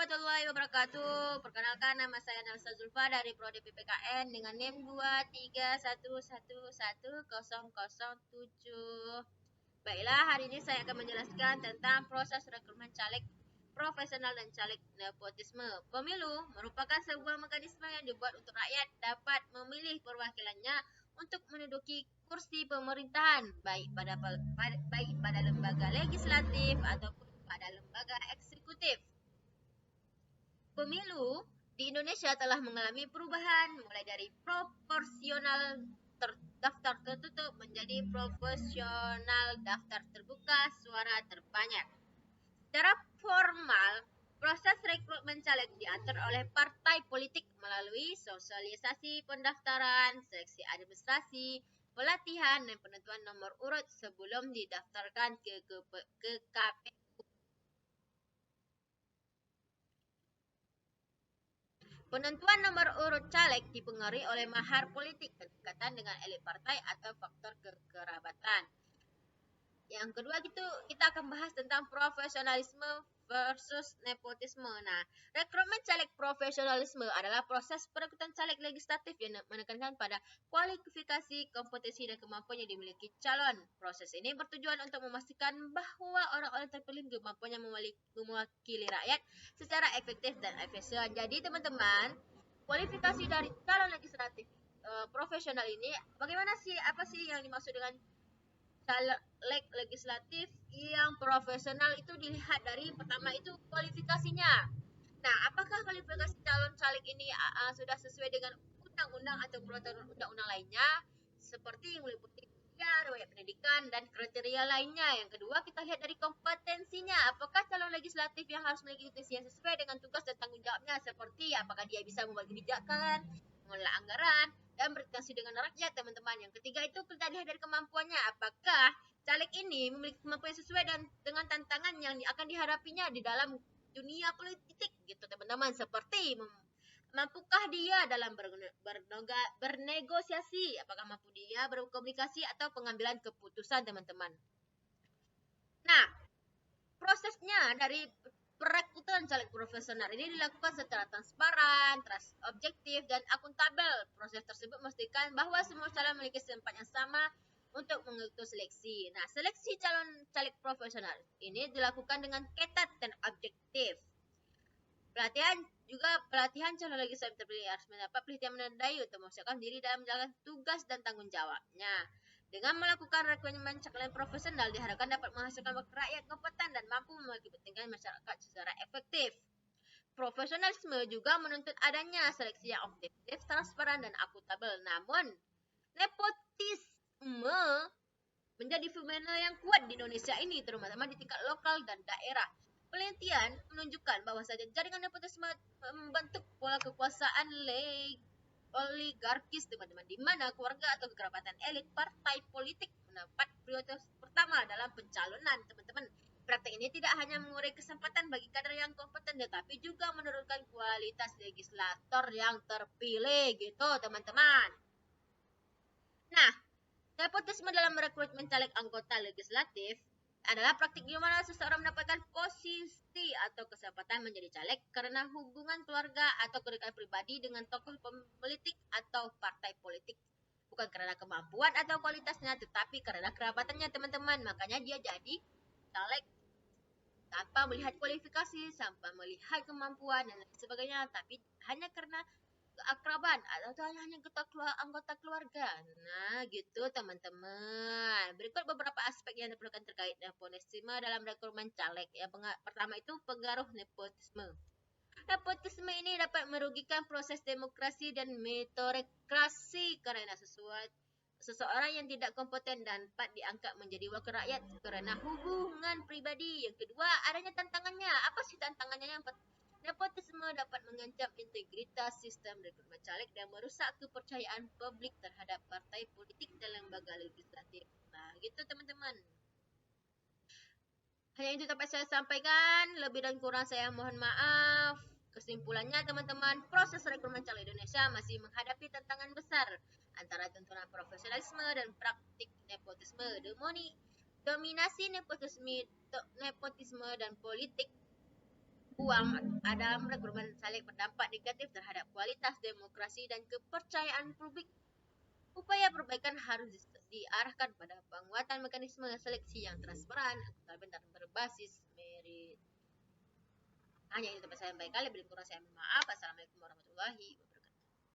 warahmatullahi wabarakatuh. Perkenalkan, nama saya Nelsa Zulfa dari Prodi PPKN dengan NIM 231110007. Baiklah, hari ini saya akan menjelaskan tentang proses rekrutmen caleg profesional dan caleg nepotisme. Pemilu merupakan sebuah mekanisme yang dibuat untuk rakyat dapat memilih perwakilannya untuk menduduki kursi pemerintahan, baik pada lembaga legislatif ataupun pada lembaga eksekutif. Pemilu di Indonesia telah mengalami perubahan mulai dari proporsional daftar tertutup menjadi proporsional daftar terbuka suara terbanyak. Secara formal, proses rekrutmen caleg diatur oleh partai politik melalui sosialisasi pendaftaran, seleksi administrasi, pelatihan, dan penentuan nomor urut sebelum didaftarkan ke KPU. Penentuan nomor urut caleg dipengaruhi oleh mahar politik, kedekatan dengan elit partai, atau faktor kekerabatan. Yang kedua kita akan bahas tentang profesionalisme versus nepotisme. Nah, rekrutmen caleg profesionalisme adalah proses perekrutan caleg legislatif yang menekankan pada kualifikasi, kompetensi, dan kemampuan yang dimiliki calon. Proses ini bertujuan untuk memastikan bahwa orang-orang terpilih kemampuannya mewakili rakyat secara efektif dan efisien. Jadi teman-teman, kualifikasi dari calon legislatif profesional ini bagaimana sih? Apa sih yang dimaksud dengan caleg legislatif yang profesional? Itu dilihat dari pertama itu kualifikasinya. Nah, apakah kualifikasi calon caleg ini sudah sesuai dengan undang-undang atau peraturan undang-undang lainnya seperti meliputi riwayat pendidikan dan kriteria lainnya. Yang kedua, kita lihat dari kompetensinya. Apakah calon legislatif yang harus memiliki kompetensi yang sesuai dengan tugas dan tanggung jawabnya, seperti apakah dia bisa membuat kebijakan, mengelola anggaran, dan berinteraksi dengan rakyat, teman-teman. Yang ketiga itu kita lihat dari kemampuannya. Apakah caleg ini memiliki kemampuan yang sesuai dengan tantangan yang akan dihadapinya di dalam dunia politik, gitu teman-teman. Seperti mampukah dia dalam bernegosiasi, apakah mampu dia berkomunikasi atau pengambilan keputusan, teman-teman. Nah, prosesnya dari perekrutan caleg profesional ini dilakukan secara transparan, objektif, dan akuntabel. Proses tersebut memastikan bahwa semua calon memiliki kesempatan yang sama untuk mengikuti seleksi. Nah, seleksi calon caleg profesional ini dilakukan dengan ketat dan objektif. Pelatihan calon legislatif terpilih harus mendapat pelatihan menandai untuk mempersiapkan diri dalam menjalankan tugas dan tanggung jawabnya. Dengan melakukan rekrutmen caleg profesional diharapkan dapat menghasilkan wakil rakyat kompeten dan mampu mewakili kepentingan masyarakat secara efektif. Profesionalisme juga menuntut adanya seleksi yang objektif, transparan, dan akuntabel. Namun, nepotisme menjadi fenomena yang kuat di Indonesia ini, terutama di tingkat lokal dan daerah. Penelitian menunjukkan bahwa jaringan nepotisme membentuk pola kekuasaan oligarkis, teman-teman, di mana keluarga atau kekerabatan elit partai politik mendapat prioritas pertama dalam pencalonan, teman-teman. Praktek ini tidak hanya mengurangi kesempatan bagi kader yang kompeten, tetapi juga menurunkan kualitas legislator yang terpilih, gitu teman-teman. Nah, nepotisme dalam merekrutmen caleg anggota legislatif adalah praktik di mana seseorang mendapatkan posisi atau kesempatan menjadi caleg karena hubungan keluarga atau kedekatan pribadi dengan tokoh politik atau partai politik. Bukan karena kemampuan atau kualitasnya, tetapi karena kerabatannya, teman-teman. Makanya dia jadi caleg tanpa melihat kualifikasi, tanpa melihat kemampuan dan sebagainya, tapi hanya karena keakraban atau hanya anggota keluarga. Nah, gitu teman-teman. Berikut beberapa aspek yang diperlukan terkait nepotisme dalam rekrutmen caleg. Yang pertama itu pengaruh nepotisme. Nepotisme ini dapat merugikan proses demokrasi dan meritokrasi karena seseorang yang tidak kompeten dapat diangkat menjadi wakil rakyat karena hubungan pribadi. Yang kedua, adanya tantangannya. Apa sih tantangannya? Yang nepotisme dapat mengancam integritas sistem rekrutmen caleg dan merusak kepercayaan publik terhadap partai politik dan lembaga legislatif. Nah, gitu teman-teman. Hanya itu dapat saya sampaikan. Lebih dan kurang saya mohon maaf. Kesimpulannya teman-teman, proses rekrutmen caleg Indonesia masih menghadapi tantangan besar antara tuntunan profesionalisme dan praktik nepotisme. Dominasi nepotisme dan politik uang ada saling berdampak negatif terhadap kualitas demokrasi dan kepercayaan publik. Upaya perbaikan harus diarahkan pada penguatan mekanisme seleksi yang transparan, akutabel dan berbasis merit. Hanya itu saya sampaikan, lebih kurang saya mohon maaf. Assalamualaikum warahmatullahi wabarakatuh.